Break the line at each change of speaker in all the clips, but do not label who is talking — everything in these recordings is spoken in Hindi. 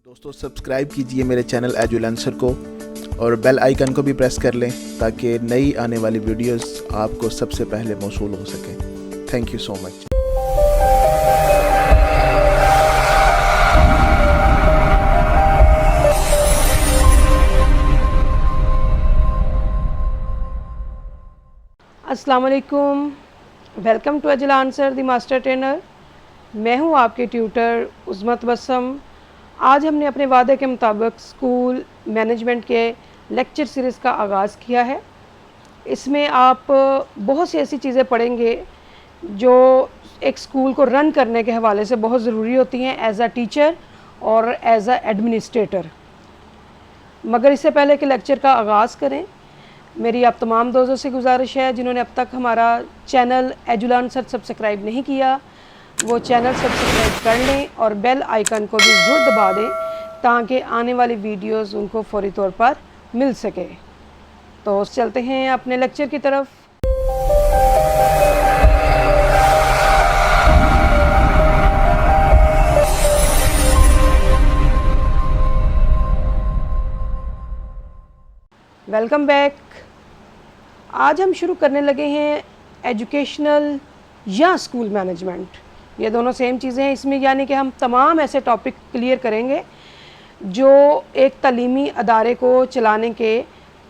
दोस्तों सब्सक्राइब कीजिए मेरे चैनल एजुलेंसर को और बेल आइकन को भी प्रेस कर लें ताकि नई आने वाली वीडियोस आपको सबसे पहले मौसूल हो सकें। Thank you so much.
अस्सलाम वालेकुम, वेलकम टू एजुलेंसर द मास्टर ट्रेनर। मैं हूं आपके ट्यूटर उज़्मत बसम। आज हमने अपने वादे के मुताबिक स्कूल मैनेजमेंट के लेक्चर सीरीज़ का आगाज़ किया है। इसमें आप बहुत सी ऐसी चीज़ें पढ़ेंगे जो एक स्कूल को रन करने के हवाले से बहुत ज़रूरी होती हैं एज़ अ टीचर और एज़ अ एडमिनिस्ट्रेटर। मगर इससे पहले कि लेक्चर का आगाज़ करें, मेरी आप तमाम दोस्तों से गुजारिश है जिन्होंने अब तक हमारा चैनल एजुलेंसर सब्सक्राइब नहीं किया, वो चैनल सब्सक्राइब कर लें और बेल आइकन को भी ज़रूर दबा दें ताकि आने वाली वीडियोस उनको फौरी तौर पर मिल सके। तो चलते हैं अपने लेक्चर की तरफ। Welcome back. आज हम शुरू करने लगे हैं एजुकेशनल या स्कूल मैनेजमेंट। ये दोनों सेम चीज़ें हैं इसमें, यानी कि हम तमाम ऐसे टॉपिक क्लियर करेंगे जो एक तालीमी अदारे को चलाने के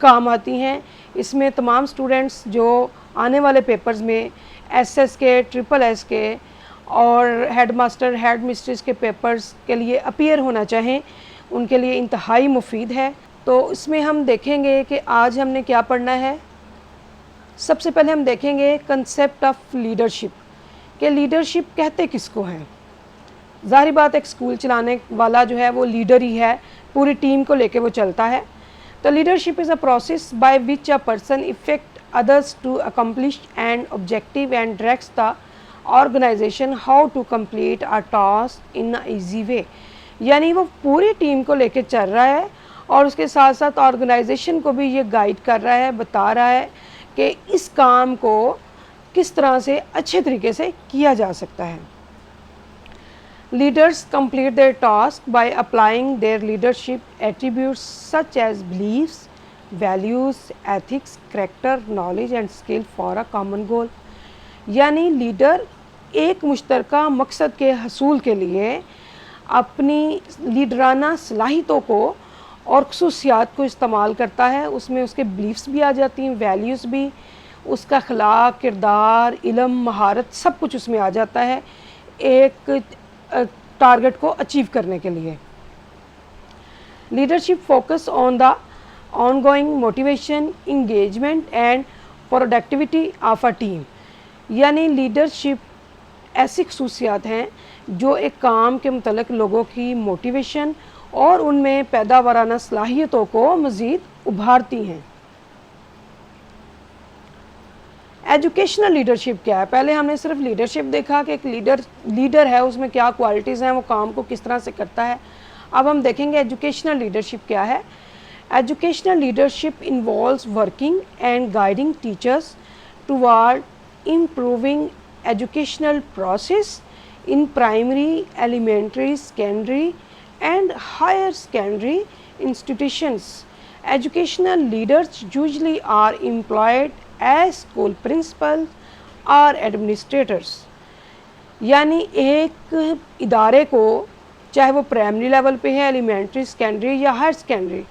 काम आती हैं। इसमें तमाम स्टूडेंट्स जो आने वाले पेपर्स में एसएस के, ट्रिपल एस के और हेड मास्टर, हेड मिस्ट्रेस के पेपर्स के लिए अपीयर होना चाहें, उनके लिए इंतहाई मुफीद है। तो इसमें हम देखेंगे कि आज हमने क्या पढ़ना है। सबसे पहले हम देखेंगे कंसेप्ट ऑफ लीडरशिप कि लीडरशिप कहते किसको हैं। ज़ाहिर बात एक स्कूल चलाने वाला जो है वो लीडर ही है, पूरी टीम को लेके वो चलता है। तो leadership is a process by which a person effect others to accomplish and objective and directs the organisation how to complete a task in a easy way. यानी वो पूरी टीम को लेके चल रहा है और उसके साथ साथ ऑर्गेनाइजेशन को भी ये गाइड कर रहा है, बता रहा है कि इस काम को किस तरह से अच्छे तरीके से किया जा सकता है। Leaders complete their task by applying their leadership attributes such as beliefs, values, ethics, character, knowledge and skill for a common goal. यानी लीडर एक मुश्तरका मकसद के हसूल के लिए अपनी लीडराना सलाहियतों को और खसूसियात को इस्तेमाल करता है। उसमें उसके बिलीफ्स भी आ जाती हैं, वैल्यूज़ भी, उसका अखलाक, किरदार, इल्म, महारत, सब कुछ उसमें आ जाता है एक टारगेट को अचीव करने के लिए। Leadership focus on the ongoing motivation, engagement and productivity of a team. यानी लीडरशिप ऐसी खसूसियात हैं जो एक काम के मुतल्लिक़ लोगों की मोटिवेशन और उनमें पैदावाराना सलाहियतों को मज़ीद उभारती हैं। एजुकेशनल लीडरशिप क्या है? पहले हमने सिर्फ लीडरशिप देखा कि एक लीडर है, उसमें क्या क्वालिटीज़ हैं, वो काम को किस तरह से करता है। अब हम देखेंगे एजुकेशनल लीडरशिप क्या है। Educational leadership involves working and guiding teachers toward improving educational process in primary, elementary, secondary and higher secondary institutions. Educational leaders usually are employed as school principals or administrators. यानी एक इदारे को, चाहे वो प्राइमरी लेवल पे है, एलिमेंट्री, सेकेंडरी या हायर सेकेंडरी,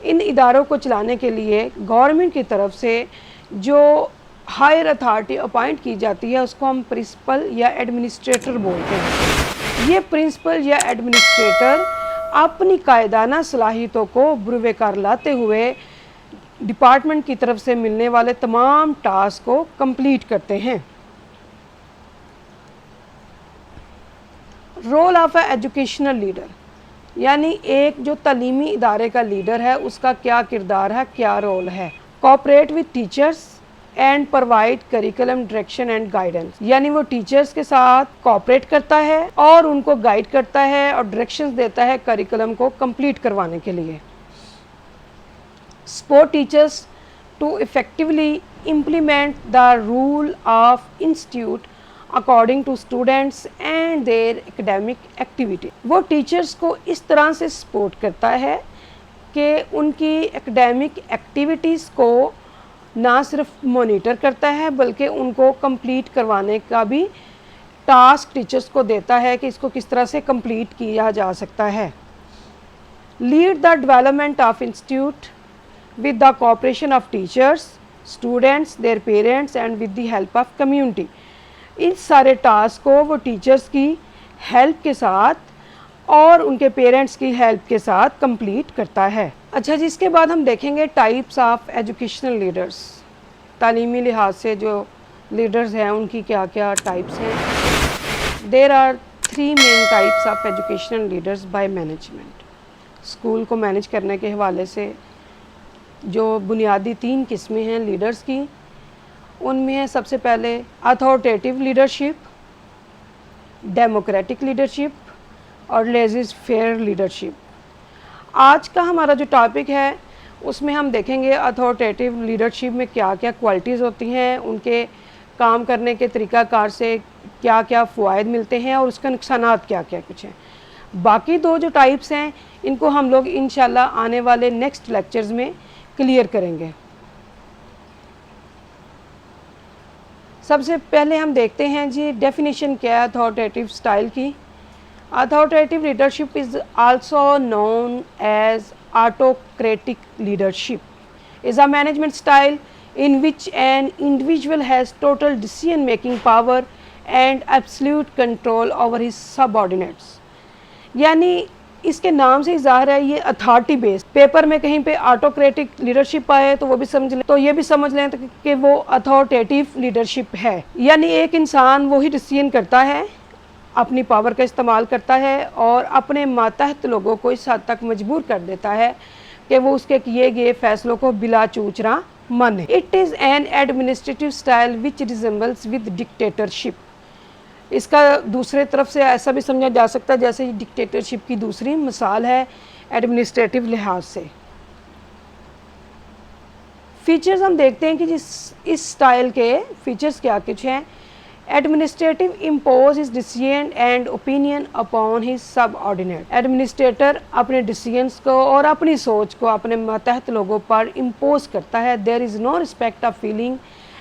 इन इदारों को चलाने के लिए गवर्नमेंट की तरफ से जो हायर अथॉरिटी अपॉइंट की जाती है उसको हम प्रिंसिपल या एडमिनिस्ट्रेटर बोलते हैं। ये प्रिंसिपल या एडमिनिस्ट्रेटर अपनी कायदाना सलाहियतों को बुरुकार लाते हुए डिपार्टमेंट की तरफ से मिलने वाले तमाम टास्क को कंप्लीट करते हैं। Role of a educational leader, यानी एक जो तालीमी इदारे का लीडर है उसका क्या किरदार है, क्या रोल है। Cooperate with teachers and provide curriculum direction and guidance. यानी वो टीचर्स के साथ कोऑपरेट करता है और उनको गाइड करता है और डायरेक्शंस देता है करिकुलम को कंप्लीट करवाने के लिए। Support teachers to effectively implement the rule of institute according to students and their academic activity. वो टीचर्स को इस तरह से सपोर्ट करता है कि उनकी एकेडमिक एक्टिविटीज़ को ना सिर्फ मॉनिटर करता है बल्कि उनको कंप्लीट करवाने का भी टास्क टीचर्स को देता है कि इसको किस तरह से कंप्लीट किया जा सकता है। Lead the development of institute with the cooperation of teachers, students, their parents and with the help of community. इस सारे टास्क को वो टीचर्स की हेल्प के साथ और उनके पेरेंट्स की हेल्प के साथ कंप्लीट करता है। अच्छा जी, इसके बाद हम देखेंगे टाइप्स ऑफ एजुकेशनल लीडर्स। तालीमी लिहाज से जो लीडर्स हैं उनकी क्या क्या टाइप्स हैं। There are 3 main types of educational leaders by management. School को मैनेज करने के हवाले से जो बुनियादी 3 किस्में हैं लीडर्स की, उनमें है सबसे पहले अथॉरिटेटिव लीडरशिप, डेमोक्रेटिक लीडरशिप और लेज़ी फेयर लीडरशिप। आज का हमारा जो टॉपिक है उसमें हम देखेंगे अथॉरिटेटिव लीडरशिप में क्या क्या क्वालिटीज़ होती हैं, उनके काम करने के तरीक़ाकार से क्या क्या फ़वाइद मिलते हैं और उसके नुकसानात क्या क्या कुछ हैं। बाकी 2 जो टाइप्स हैं इनको हम लोग इंशाल्लाह आने वाले नेक्स्ट लेक्चर्स में क्लियर करेंगे। सबसे पहले हम देखते हैं जी डेफिनेशन क्या है अथॉरिटेटिव स्टाइल की। Authoritative leadership is also known as autocratic leadership is a management style in which an individual has total decision making power and absolute control over his subordinates। यानी इसके नाम से ही ज़ाहिर है ये अथॉरिटी बेस्ड। पेपर में कहीं पे ऑटोक्रेटिक लीडरशिप आए तो वो भी समझ लें, तो ये भी समझ लें कि वो अथॉरिटेटिव लीडरशिप है। यानी एक इंसान वही डिसीजन करता है, अपनी पावर का इस्तेमाल करता है और अपने मातहत लोगों को इस हद तक मजबूर कर देता है कि वो उसके किए गए फैसलों को बिला चूचरा माने। It is an administrative style which resembles with dictatorship. इसका दूसरे तरफ से ऐसा भी समझा जा सकता है जैसे डिक्टेटरशिप की दूसरी मिसाल है एडमिनिस्ट्रेटिव लिहाज से। फीचर्स हम देखते हैं कि इस स्टाइल के फीचर्स क्या कुछ हैं। Administrative impose his decision and opinion upon his subordinate. Administrator अपने डिसीजंस को और अपनी सोच को अपने मातहत लोगों पर इम्पोज करता है। There is no respect of feeling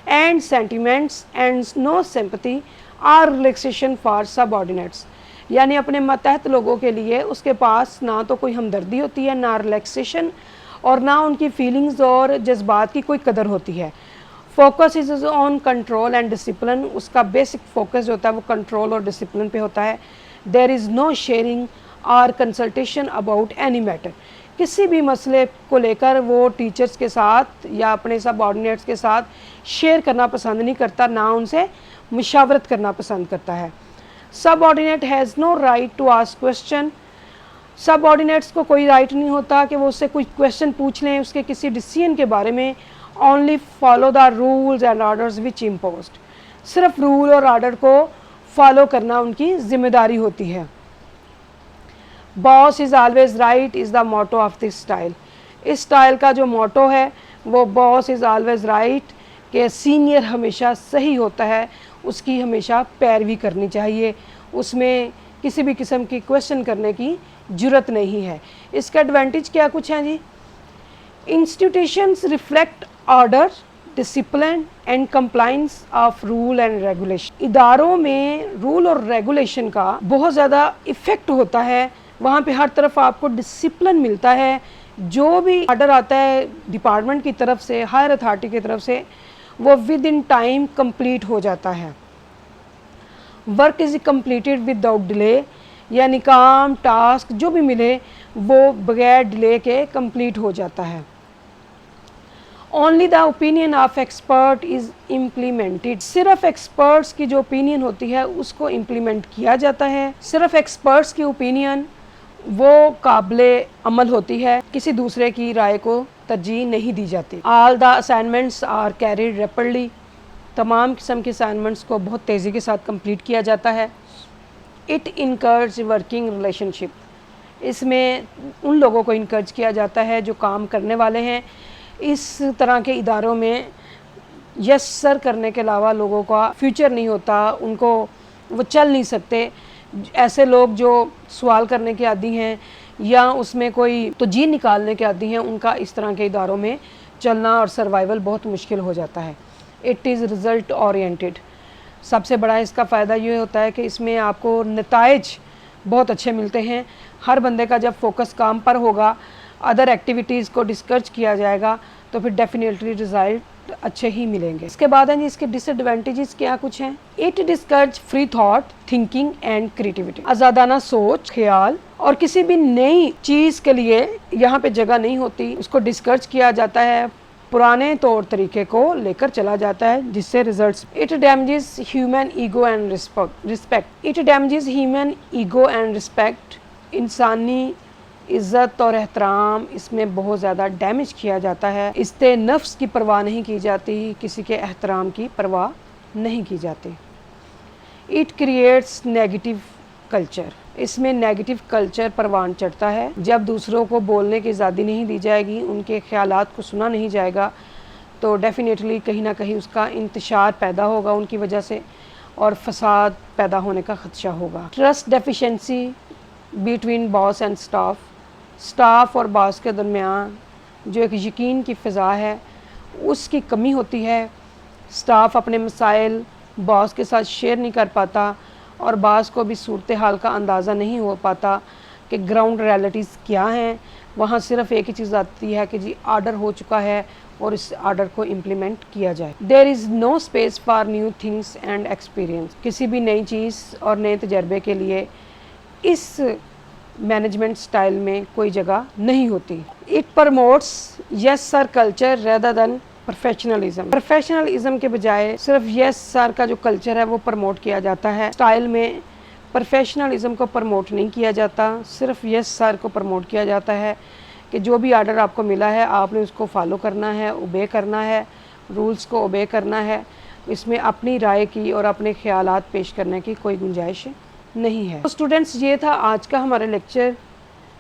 and sentiments and no sympathy और रिलैक्सेशन फॉर सबऑर्डिनेट्स। यानी अपने मातहत लोगों के लिए उसके पास ना तो कोई हमदर्दी होती है, ना रिलैक्सेशन और ना उनकी फीलिंग्स और जज्बात की कोई कदर होती है। Focus is on control and discipline. उसका बेसिक फोकस जो होता है वो कंट्रोल और डिसिप्लिन पे होता है। देयर इज़ नो शेयरिंग और कंसल्टेशन अबाउट एनी मैटर। किसी भी मसले को लेकर वो टीचर्स के साथ या अपने सबऑर्डिनेट्स के साथ शेयर करना पसंद नहीं करता, ना उनसे मुशावरत करना पसंद करता है। Subordinate has no right to ask question. Subordinates को कोई राइट नहीं होता कि वो उससे कोई क्वेश्चन पूछ लें उसके किसी डिसीजन के बारे में। Only follow the rules and orders which imposed. सिर्फ रूल और ऑर्डर को फॉलो करना उनकी जिम्मेदारी होती है। Boss is always right is the motto of this style. इस स्टाइल का जो मोटो है वो बॉस इज़ ऑलवेज राइट कि सीनियर हमेशा सही होता है, उसकी हमेशा पैरवी करनी चाहिए, उसमें किसी भी किस्म की क्वेश्चन करने की ज़रूरत नहीं है। इसका एडवांटेज क्या कुछ है जी। Institutions reflect order, discipline and compliance of rule and regulation. इदारों में रूल और रेगुलेशन का बहुत ज़्यादा इफ़ेक्ट होता है। वहाँ पे हर तरफ आपको डिसिप्लिन मिलता है। जो भी ऑर्डर आता है डिपार्टमेंट की तरफ से, हायर अथॉरिटी की तरफ से, वो विद इन टाइम कंप्लीट हो जाता है। Work is completed without delay. यानी काम टास्क जो भी मिले वो बगैर डिले के कंप्लीट हो जाता है। Only the opinion of expert is implemented. सिर्फ एक्सपर्ट्स की जो ओपिनियन होती है उसको इम्प्लीमेंट किया जाता है। सिर्फ एक्सपर्ट्स की ओपिनियन वो काबिले अमल होती है, किसी दूसरे की राय को तरजीह नहीं दी जाती। All the assignments are carried rapidly. तमाम किस्म के असाइनमेंट्स को बहुत तेज़ी के साथ कंप्लीट किया जाता है। It encourage working relationship. इसमें उन लोगों को इनकरेज किया जाता है जो काम करने वाले हैं। इस तरह के इदारों में यस सर करने के अलावा लोगों का फ्यूचर नहीं होता, उनको वो चल नहीं सकते। ऐसे लोग जो सवाल करने के आदी हैं या उसमें कोई तो जी निकालने के आदी हैं, उनका इस तरह के इदारों में चलना और सर्वाइवल बहुत मुश्किल हो जाता है। It is result oriented. सबसे बड़ा इसका फ़ायदा ये होता है कि इसमें आपको नताइज बहुत अच्छे मिलते हैं। हर बंदे का जब फोकस काम पर होगा, अदर एक्टिविटीज़ को डिस्कस किया जाएगा, तो फिर डेफिनेटली रिज़ल्ट अच्छे ही मिलेंगे। इसके बाद हैं जी इसके डिसएडवांटेजेस क्या कुछ हैं। It discourage free thought, thinking and creativity. आज़ादाना सोच, ख्याल और किसी भी नई चीज़ के लिए यहाँ पे जगह नहीं होती, उसको डिस्करेज किया जाता है, पुराने तौर तरीके को लेकर चला जाता है, जिससे results. It damages human ego and respect. It damages human ego and respect. इंसानी इज़्ज़त और एहतराम इसमें बहुत ज़्यादा डैमेज किया जाता है। इससे नफ्स की परवाह नहीं की जाती, किसी के एहतराम की परवाह नहीं की जाती। It creates negative culture. इसमें नेगेटिव कल्चर परवान चढ़ता है। जब दूसरों को बोलने की आज़ादी नहीं दी जाएगी, उनके ख़यालात को सुना नहीं जाएगा, तो डेफिनेटली कहीं ना कहीं उसका इंतशार पैदा होगा उनकी वजह से, और फसाद पैदा होने का ख़दशा होगा। Trust deficiency between boss and staff और बॉस के दरमियान जो एक यकीन की फ़िज़ा है, उसकी कमी होती है। स्टाफ अपने मसाइल बॉस के साथ शेयर नहीं कर पाता और बॉस को भी सूरत हाल का अंदाज़ा नहीं हो पाता कि ग्राउंड रियलिटीज़ क्या हैं। वहाँ सिर्फ एक ही चीज़ आती है कि जी ऑर्डर हो चुका है और इस ऑर्डर को इम्प्लीमेंट किया जाए। There is no space for new things and experience. किसी भी नई चीज़ और नए तजर्बे के लिए इस मैनेजमेंट स्टाइल में कोई जगह नहीं होती। It promotes yes sir culture rather than professionalism. Professionalism के बजाय सिर्फ यस सर का जो कल्चर है वो प्रमोट किया जाता है। स्टाइल में प्रोफेशनलिज्म को प्रमोट नहीं किया जाता, सिर्फ यस सर को प्रमोट किया जाता है कि जो भी आर्डर आपको मिला है आपने उसको फॉलो करना है, ओबे करना है, रूल्स को ओबे करना है। इसमें अपनी राय की और अपने ख्यालात पेश करने की कोई गुंजाइश नहीं है। तो स्टूडेंट्स, ये था आज का हमारा लेक्चर।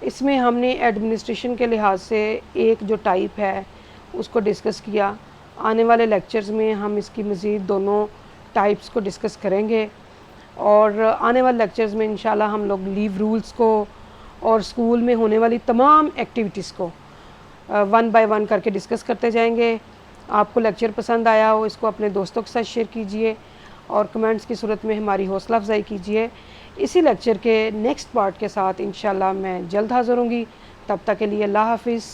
इसमें हमने एडमिनिस्ट्रेशन के लिहाज से एक जो टाइप है उसको डिस्कस किया। आने वाले लेक्चर्स में हम इसकी मज़ीद दोनों टाइप्स को डिस्कस करेंगे, और आने वाले लेक्चर्स में इंशाल्लाह हम लोग लीव रूल्स को और स्कूल में होने वाली तमाम एक्टिविटीज़ को वन बाय वन करके डिस्कस करते जाएंगे। आपको लेक्चर पसंद आया हो, इसको अपने दोस्तों के साथ शेयर कीजिए और कमेंट्स की सूरत में हमारी हौसला अफजाई कीजिए। इसी लेक्चर के नेक्स्ट पार्ट के साथ इंशाल्लाह मैं जल्द हाज़िर होंगी। तब तक के लिए अल्लाह हाफिज़।